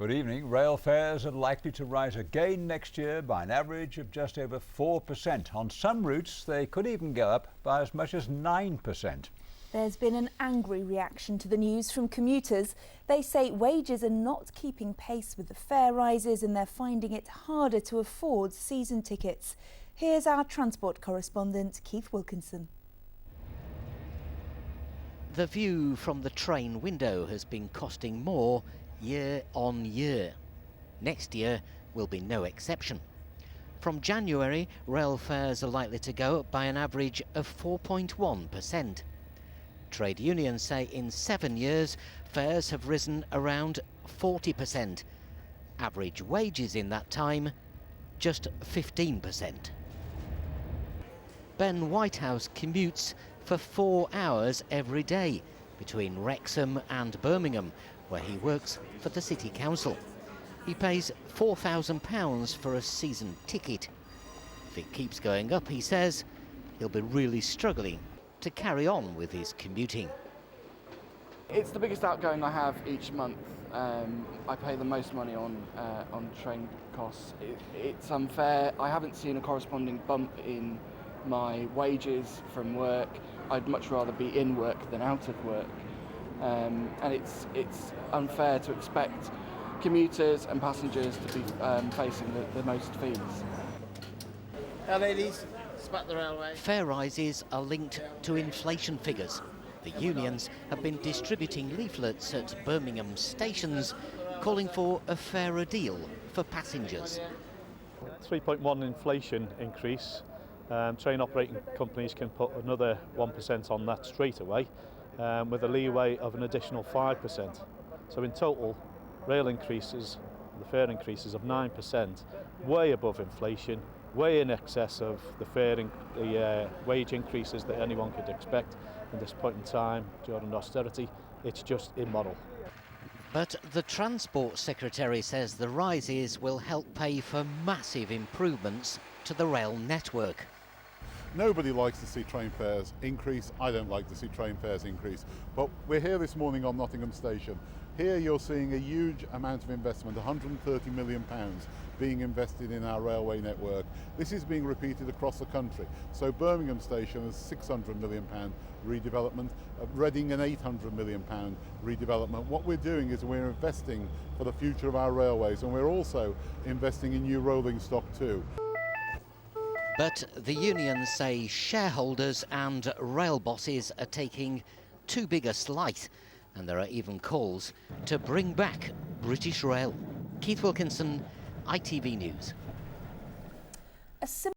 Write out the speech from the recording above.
Good evening. Rail fares are likely to rise again next year by an average of just over 4%. On some routes, they could even go up by as much as 9%. There's been an angry reaction to the news from commuters. They say wages are not keeping pace with the fare rises and they're finding it harder to afford season tickets. Here's our transport correspondent, Keith Wilkinson. The view from the train window has been costing more year on year. Next year will be no exception. From January, rail fares are likely to go up by an average of 4.1%. Trade unions say in 7 years, fares have risen around 40%. Average wages in that time, just 15%. Ben Whitehouse commutes for 4 hours every day between Wrexham and Birmingham, where he works for the City Council. He pays £4,000 for a season ticket. If it keeps going up, he says, he'll be really struggling to carry on with his commuting. It's the biggest outgoing I have each month. I pay the most money on train costs. It's unfair. I haven't seen a corresponding bump in my wages from work. I'd much rather be in work than out of work. And it's unfair to expect commuters and passengers to be facing the most fees. Our ladies, spat the railway. Fare rises are linked to inflation figures. The unions have been distributing leaflets at Birmingham stations calling for a fairer deal for passengers. 3.1 inflation increase. Train operating companies can put another 1% on that straight away, with a leeway of an additional 5%. So in total, rail increases, the fare increases of 9%, way above inflation, way in excess of the wage increases that anyone could expect at this point in time during austerity. It's just immoral. But the Transport Secretary says the rises will help pay for massive improvements to the rail network. Nobody likes to see train fares increase. I don't like to see train fares increase. But we're here this morning on Nottingham Station. Here you're seeing a huge amount of investment, £130 million being invested in our railway network. This is being repeated across the country. So Birmingham Station has £600 million redevelopment, Reading an £800 million redevelopment. What we're doing is we're investing for the future of our railways, and we're also investing in new rolling stock too. But the unions say shareholders and rail bosses are taking too big a slice, and there are even calls to bring back British Rail. Keith Wilkinson, ITV News. A similar